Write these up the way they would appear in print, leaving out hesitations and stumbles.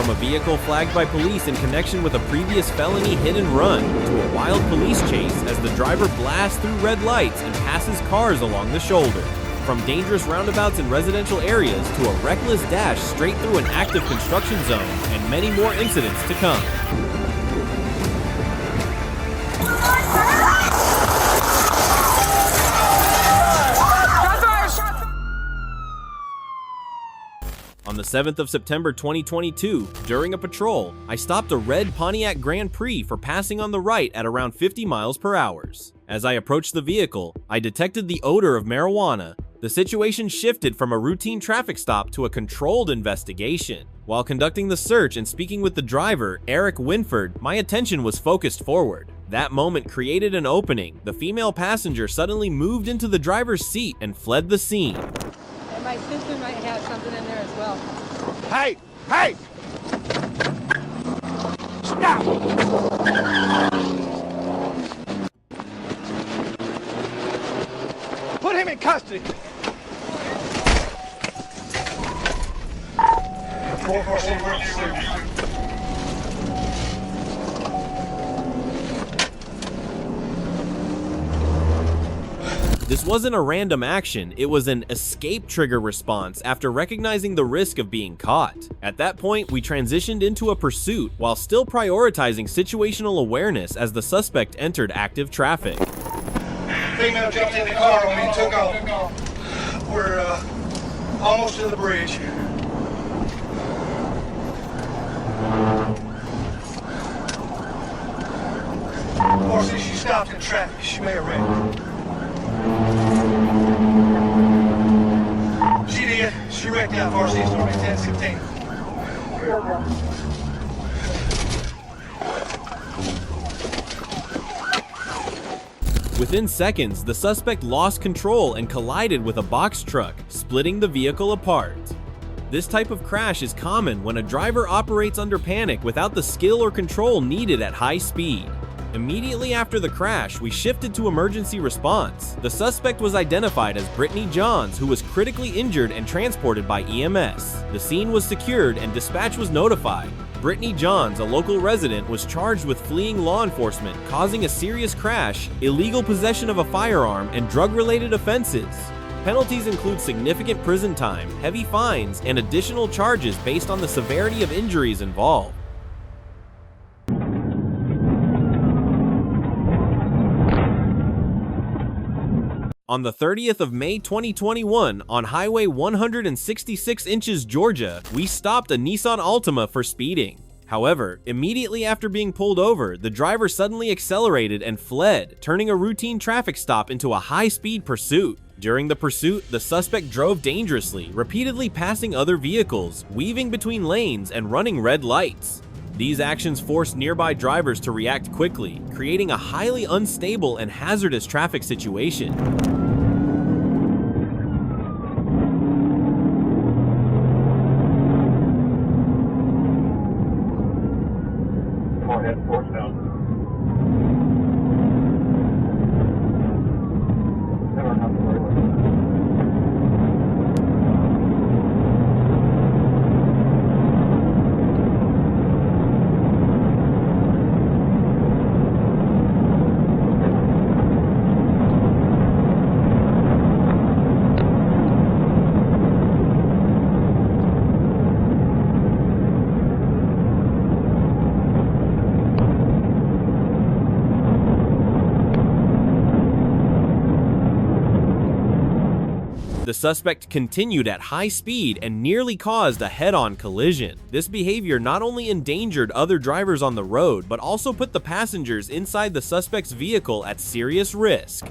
from a vehicle flagged by police in connection with a previous felony hit and run to a wild police chase as the driver blasts through red lights and passes cars along the shoulder. From dangerous roundabouts in residential areas to a reckless dash straight through an active construction zone, and many more incidents to come. On the 7th of September 2022, during a patrol, I stopped a red Pontiac Grand Prix for passing on the right at around 50 miles per hour. As I approached the vehicle, I detected the odor of marijuana. The situation shifted from a routine traffic stop to a controlled investigation. While conducting the search and speaking with the driver, Eric Winford, my attention was focused forward. That moment created an opening. The female passenger suddenly moved into the driver's seat and fled the scene. And my sister might have something in there as well. Hey! Hey! Stop! Put him in custody! This wasn't a random action, it was an escape trigger response after recognizing the risk of being caught. At that point, we transitioned into a pursuit while still prioritizing situational awareness as the suspect entered active traffic. Female jumped in the car on me and took off. We're almost to the bridge. Fortunately, she stopped in traffic. She may have wrecked. She did. She wrecked out Varsity Story 1016. Within seconds, the suspect lost control and collided with a box truck, splitting the vehicle apart. This type of crash is common when a driver operates under panic without the skill or control needed at high speed. Immediately after the crash, we shifted to emergency response. The suspect was identified as Brittany Johns, who was critically injured and transported by EMS. The scene was secured and dispatch was notified. Brittany Johns, a local resident, was charged with fleeing law enforcement, causing a serious crash, illegal possession of a firearm, and drug-related offenses. Penalties include significant prison time, heavy fines, and additional charges based on the severity of injuries involved. On the 30th of May 2021, on Highway 166 inches Georgia, we stopped a Nissan Altima for speeding. However, immediately after being pulled over, the driver suddenly accelerated and fled, turning a routine traffic stop into a high-speed pursuit. During the pursuit, the suspect drove dangerously, repeatedly passing other vehicles, weaving between lanes, and running red lights. These actions forced nearby drivers to react quickly, creating a highly unstable and hazardous traffic situation. The suspect continued at high speed and nearly caused a head-on collision. This behavior not only endangered other drivers on the road, but also put the passengers inside the suspect's vehicle at serious risk.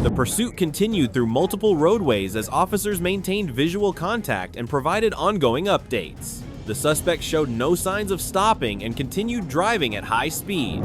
The pursuit continued through multiple roadways as officers maintained visual contact and provided ongoing updates. The suspect showed no signs of stopping and continued driving at high speed.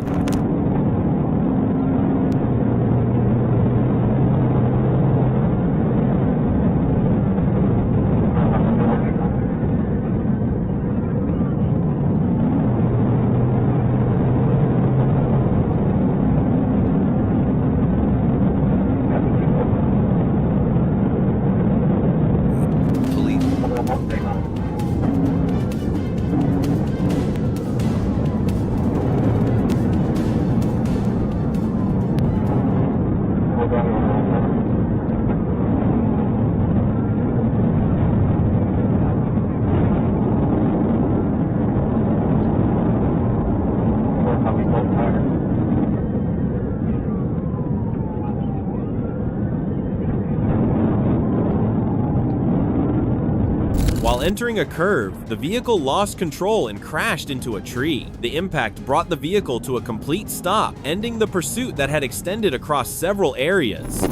While entering a curve, the vehicle lost control and crashed into a tree. The impact brought the vehicle to a complete stop, ending the pursuit that had extended across several areas.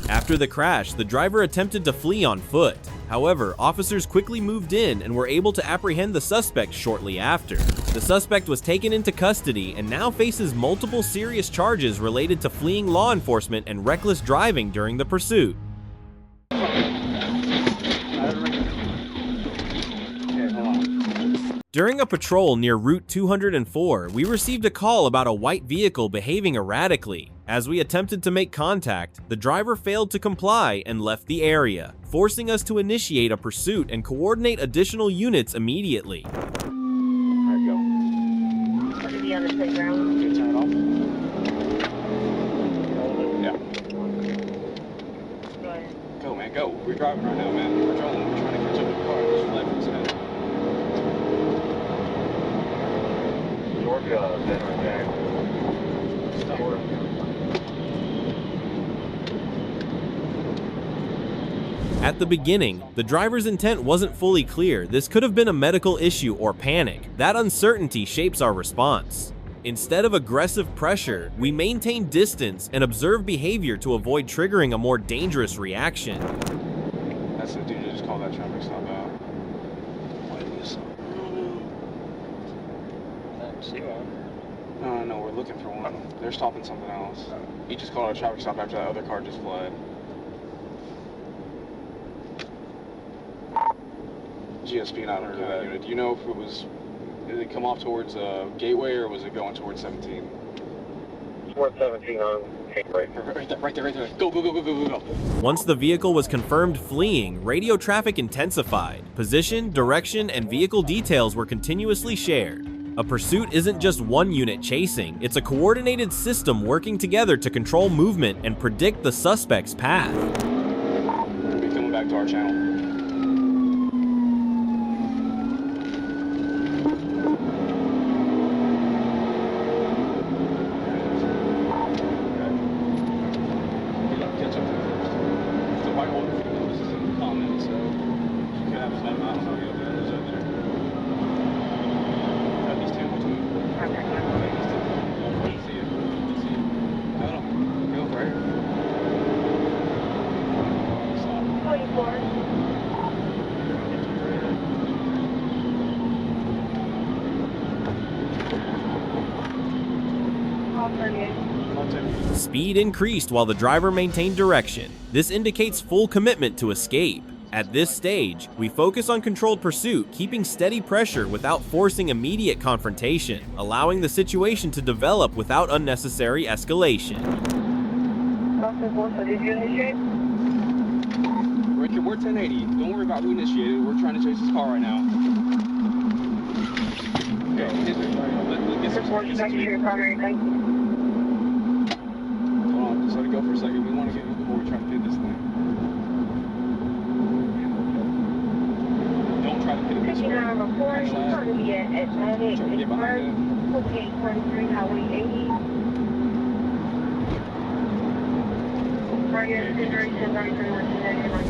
After the crash, the driver attempted to flee on foot. However, officers quickly moved in and were able to apprehend the suspect shortly after. The suspect was taken into custody and now faces multiple serious charges related to fleeing law enforcement and reckless driving during the pursuit. During a patrol near Route 204, we received a call about a white vehicle behaving erratically. As we attempted to make contact, the driver failed to comply and left the area, forcing us to initiate a pursuit and coordinate additional units immediately. There you go. Look at the other playground. Okay, turn it off. Yeah. Go ahead. Go, man, go. We're driving right now, man. We're patrolling. We're trying to catch up with the car. Just left his head. At the beginning, the driver's intent wasn't fully clear. This could have been a medical issue or panic. That uncertainty shapes our response. Instead of aggressive pressure, we maintain distance and observe behavior to avoid triggering a more dangerous reaction. That's the dude who just called that traffic stop out. What is this? No, we're looking for one. They're stopping something else. He just called a traffic stop after that other car just fled. GSP not heard of that unit. Do you know if it was, did it come off towards Gateway or was it going towards 17? Towards 17 on Gateway. Right there. Go. Once the vehicle was confirmed fleeing, radio traffic intensified. Position, direction, and vehicle details were continuously shared. A pursuit isn't just one unit chasing, it's a coordinated system working together to control movement and predict the suspect's path. We'll be coming back to our channel. Speed increased while the driver maintained direction. This indicates full commitment to escape. At this stage, we focus on controlled pursuit, keeping steady pressure without forcing immediate confrontation, allowing the situation to develop without unnecessary escalation. Did you initiate? Richard, we're 1080. Don't worry about who initiated. We're trying to chase this car right now. Okay, let's get some Your primary thing. Just let it go for a second. We want to get before we try to hit this thing. Don't try to hit it this way. At 98 43 Highway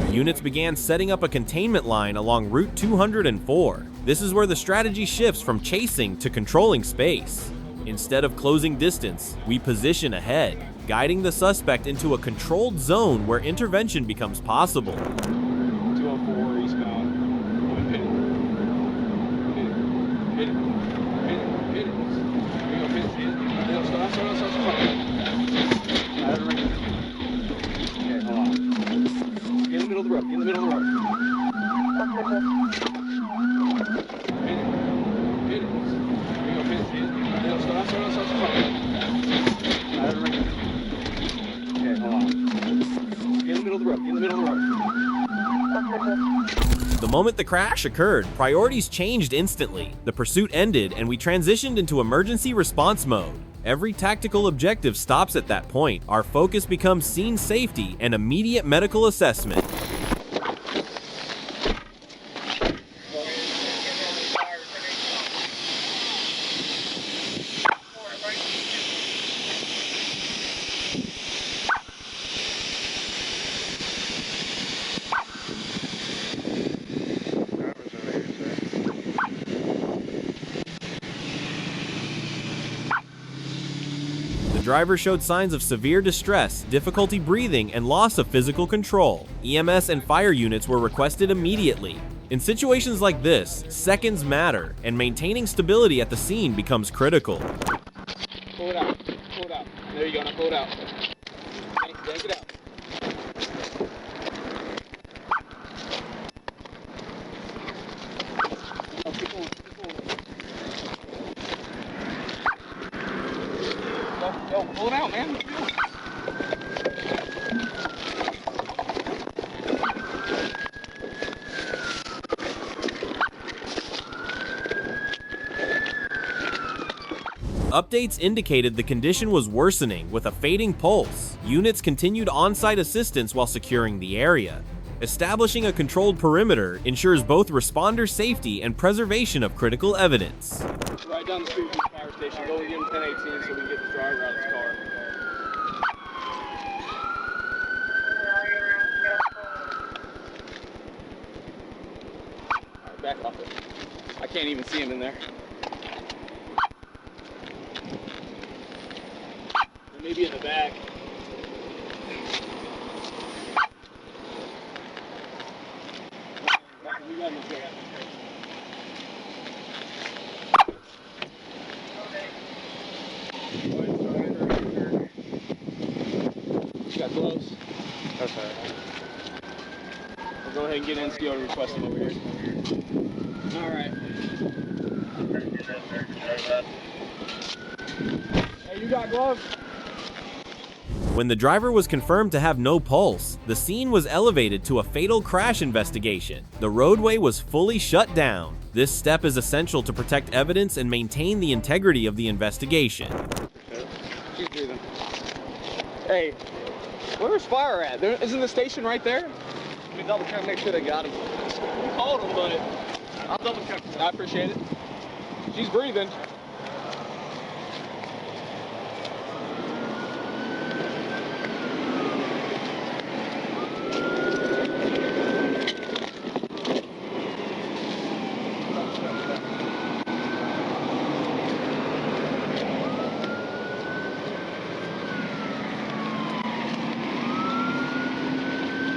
80. Units began setting up a containment line along Route 204. This is where the strategy shifts from chasing to controlling space. Instead of closing distance, we position ahead, guiding the suspect into a controlled zone where intervention becomes possible. 204 eastbound. Hit it. There you go, hit it. Stop. Okay, hold on. Get in the middle of the road. the middle of the road. Hit it. There you go, hit it. No, stop. Okay, hold on. Get in the middle of the road. The moment the crash occurred, priorities changed instantly. The pursuit ended and we transitioned into emergency response mode. Every tactical objective stops at that point. Our focus becomes scene safety and immediate medical assessment. The driver showed signs of severe distress, difficulty breathing, and loss of physical control. EMS and fire units were requested immediately. In situations like this, seconds matter, and maintaining stability at the scene becomes critical. Pull it out. There you go, now pull it out. Yank it out. Oh, keep going. Yo, pull it out, man. Updates indicated the condition was worsening with a fading pulse. Units continued on-site assistance while securing the area. Establishing a controlled perimeter ensures both responder safety and preservation of critical evidence. Right down the street from the fire station. Go and give him 1018 so we can get this driver out of his car. Alright, back off it. I can't even see him in there. Maybe in the back. We got him in there. You got gloves? That's all right. We'll go ahead and get NCO to request him over here. All right. Hey, you got gloves? When the driver was confirmed to have no pulse, the scene was elevated to a fatal crash investigation. The roadway was fully shut down. This step is essential to protect evidence and maintain the integrity of the investigation. She's breathing. Hey, where's fire at? Isn't the station right there? Let me double check, make sure they got him. We called him, but I'll double check. I appreciate it. She's breathing.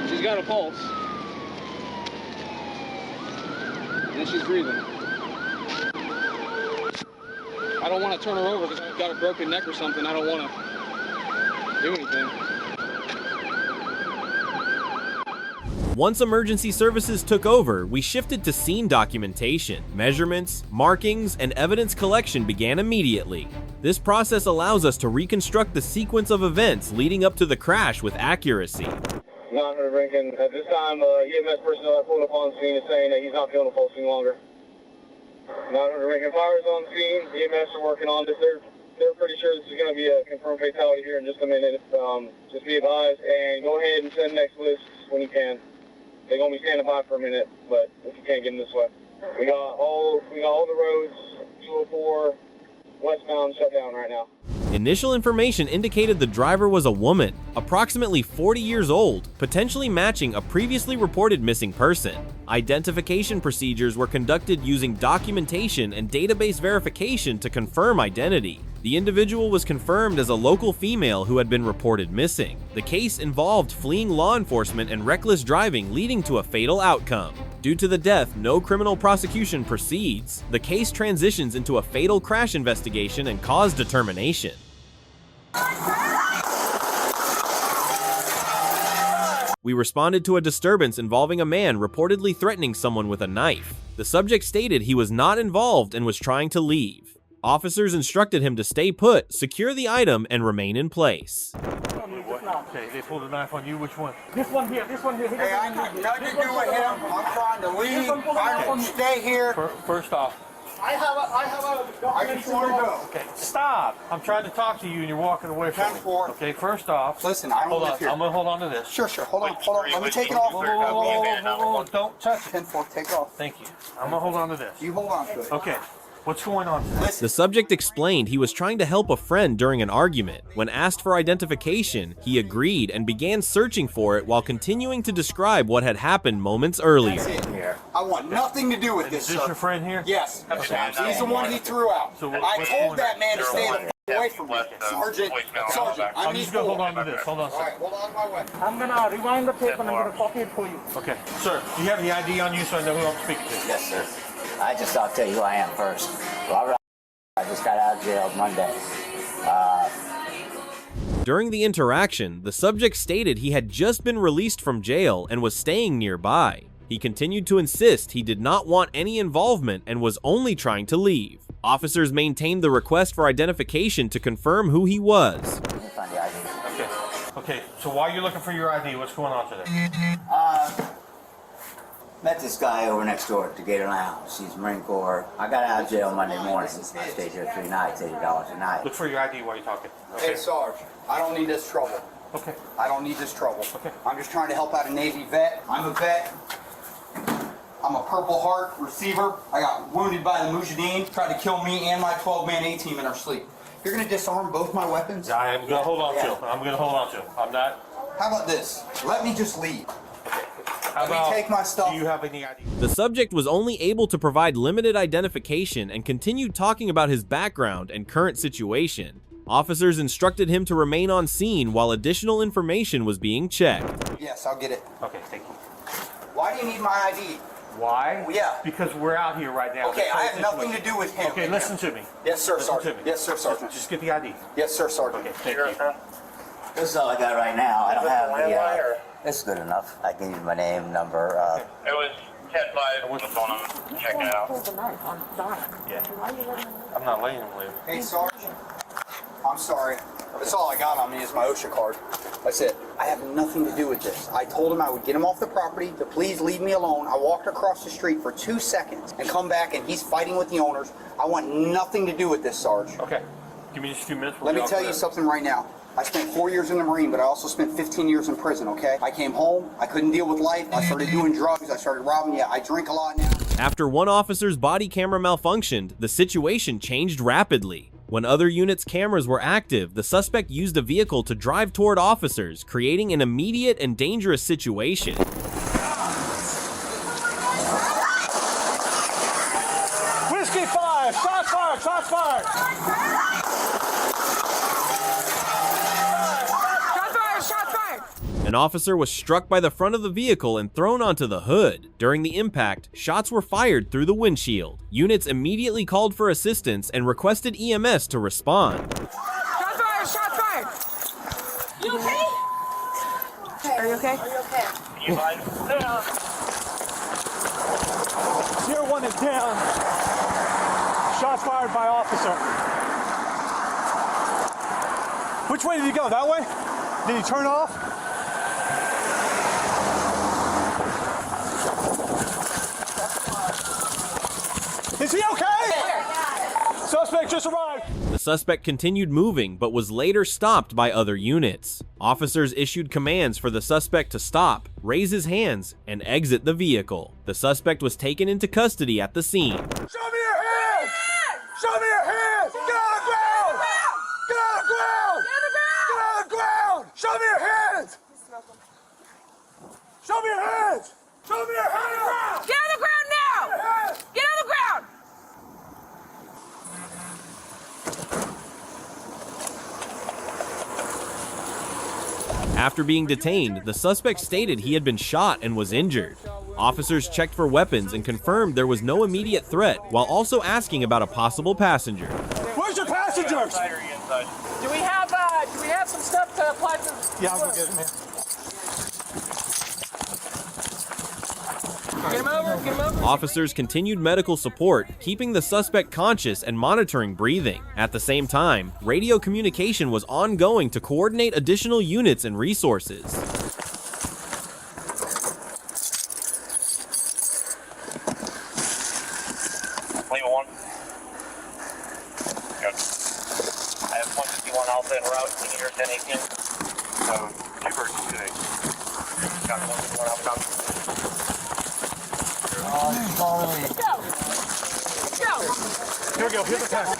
She's got a pulse. And she's breathing. I don't want to turn her over because I've got a broken neck or something. I don't want to do anything. Once emergency services took over, we shifted to scene documentation. Measurements, markings, and evidence collection began immediately. This process allows us to reconstruct the sequence of events leading up to the crash with accuracy. 900 Lincoln. At this time, EMS personnel are pulled up on scene is saying that he's not feeling the pulse any longer. 900 Lincoln, fire's on scene. EMS are working on this. They're pretty sure this is going to be a confirmed fatality here in just a minute. Just be advised and go ahead and send next list when you can. They're going to be standing by for a minute, but if you can't get them this way. We got all the roads, 204 westbound shut down right now. Initial information indicated the driver was a woman, approximately 40 years old, potentially matching a previously reported missing person. Identification procedures were conducted using documentation and database verification to confirm identity. The individual was confirmed as a local female who had been reported missing. The case involved fleeing law enforcement and reckless driving, leading to a fatal outcome. Due to the death, no criminal prosecution proceeds. The case transitions into a fatal crash investigation and cause determination. We responded to a disturbance involving a man reportedly threatening someone with a knife. The subject stated he was not involved and was trying to leave. Officers instructed him to stay put, secure the item, and remain in place. Okay, they pulled a knife on you. Which one? This one here. This one here. Hey, I got nothing to do with him. I'm trying to leave. I'm going to stay here. First off, I just want to go. okay, stop. I'm trying to talk to you and you're walking away from me. 10-4. Okay, first off, Listen, I don't hold live on. here. I'm going to hold on to this. Sure. Hold on. Let me take it off. Whoa, don't touch it. 10-4, take it off. Thank you. I'm going to hold on to this. You hold on to it. Okay, what's going on? The subject explained he was trying to help a friend during an argument. When asked for identification, he agreed and began searching for it while continuing to describe what had happened moments earlier. That's it here. I want nothing to do with this, Is this sir. your friend here? Yes. He's the one he threw out. So I told that man to stay the f away from me. Sergeant, I'm just going to hold on to this. Hold on a All right, second. hold on to my weapon. I'm gonna rewind the tape and I'm gonna copy it for you. Okay, sir, do you have the ID on you so I know who I'm speaking to? Yes, sir. I'll tell you who I am first. Robert, I just got out of jail Monday. During the interaction, the subject stated he had just been released from jail and was staying nearby. He continued to insist he did not want any involvement and was only trying to leave. Officers maintained the request for identification to confirm who he was. Let me find the ID. Okay, so while you're looking for your ID, what's going on today? Met this guy over next door at the Gator Lounge. He's Marine Corps. I got out of jail Monday morning. I stayed here 3 nights, $80 a night. Look for your ID while you're talking. Hey, Okay. Sarge, I don't need this trouble. Okay. I don't need this trouble. Okay. I'm just trying to help out a Navy vet. I'm a vet. I'm a Purple Heart receiver. I got wounded by the Mujahideen, tried to kill me and my 12-man A-team in our sleep. You're gonna disarm both my weapons? I am gonna hold on to him. I'm gonna hold on to him. I'm not. How about this? Let me just leave. How Let me about, take my stuff. do you have any ID? The subject was only able to provide limited identification and continued talking about his background and current situation. Officers instructed him to remain on scene while additional information was being checked. Yes, I'll get it. Okay, thank you. Why do you need my ID? Why? Yeah. Because we're out here right now. Okay, I have nothing to do with him. Okay, listen to me. Yes, sir, Listen to Sergeant. me. Yes, sir, Sergeant. Just get the ID. Yes, sir, Sergeant. Okay, thank you. This is all I got right now. I don't have the, it's good enough. I can use my name, number, It was 10-5. What's going on? Check it out. Pull the knife on Don. Yeah. Why are you letting him? I'm not letting him live. Hey, Sergeant. I'm sorry. That's all I got on me is my OSHA card. That's it. I have nothing to do with this. I told him I would get him off the property to please leave me alone. I walked across the street for 2 seconds and come back and he's fighting with the owners. I want nothing to do with this, Sarge. Okay. Give me just a few minutes. Let me tell you something right now. I spent 4 years in the Marine, but I also spent 15 years in prison, okay? I came home, I couldn't deal with life, I started doing drugs, I started robbing, I drink a lot now. After one officer's body camera malfunctioned, the situation changed rapidly. When other units' cameras were active, the suspect used a vehicle to drive toward officers, creating an immediate and dangerous situation. Whiskey 5! Shots fired! Shots fired! An officer was struck by the front of the vehicle and thrown onto the hood. During the impact, shots were fired through the windshield. Units immediately called for assistance and requested EMS to respond. Shot fired! Shot fired! You okay? Are you okay? You mind? Tier 1 is down. Shots fired by officer. Which way did he go? That way? Did he turn off? Is he okay? Suspect just arrived. The suspect continued moving but was later stopped by other units. Officers issued commands for the suspect to stop, raise his hands, and exit the vehicle. The suspect was taken into custody at the scene. Show me your hands! Show me your hands! Get on the ground! Get on the ground! Get on the ground! Show me your hands! Show me your hands! Show me your hands! Get on the ground now! Get on the ground! After being detained, the suspect stated he had been shot and was injured. Officers checked for weapons and confirmed there was no immediate threat, while also asking about a possible passenger. Where's your passengers? Do we have some stuff to apply to? Yeah, I'll go get it, man. Get him over, get him over. Officers continued medical support, keeping the suspect conscious and monitoring breathing. At the same time, radio communication was ongoing to coordinate additional units and resources. Lima 1. Good. I have 151 Alpha en route, can you hear 1018? So, Cooper, today. Got 151 Alpha copy. Here we go. Here's the test.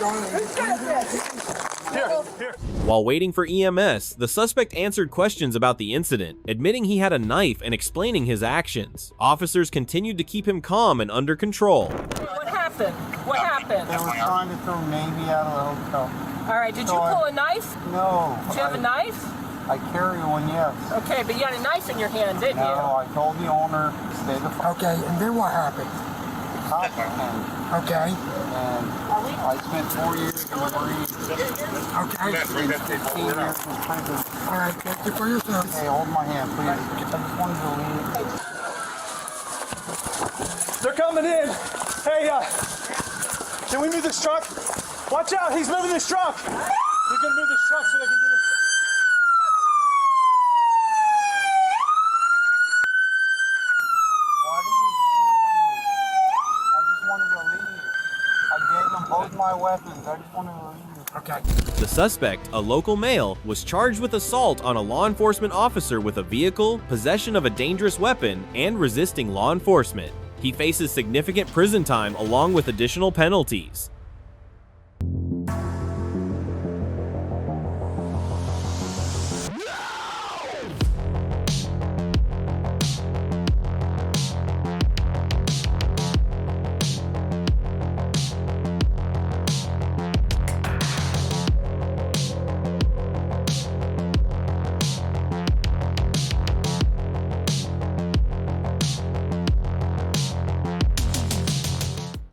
Here. While waiting for EMS, the suspect answered questions about the incident, admitting he had a knife and explaining his actions. Officers continued to keep him calm and under control. What happened? What happened? They were trying to throw Navy out of the hotel. All right, did you pull a knife? No. Did you have a knife? I carry one, yes. Okay, but you had a knife in your hand, didn't you? No, I told the owner, stay the fuck. Okay, and then what happened? The cops came, Okay. and I spent 4 years in the Marines. Okay. And 15 years in prison. All right, thank you for your service. Hey, hold my hand, please. I just wanted to leave. They're coming in. Hey, can we move this truck? Watch out, he's moving this truck. He's gonna move this truck so they can get in. Why did you shoot me? I just wanted to leave. I gave them both my weapons. I just wanted to leave. Okay. The suspect, a local male, was charged with assault on a law enforcement officer with a vehicle, possession of a dangerous weapon, and resisting law enforcement. He faces significant prison time along with additional penalties.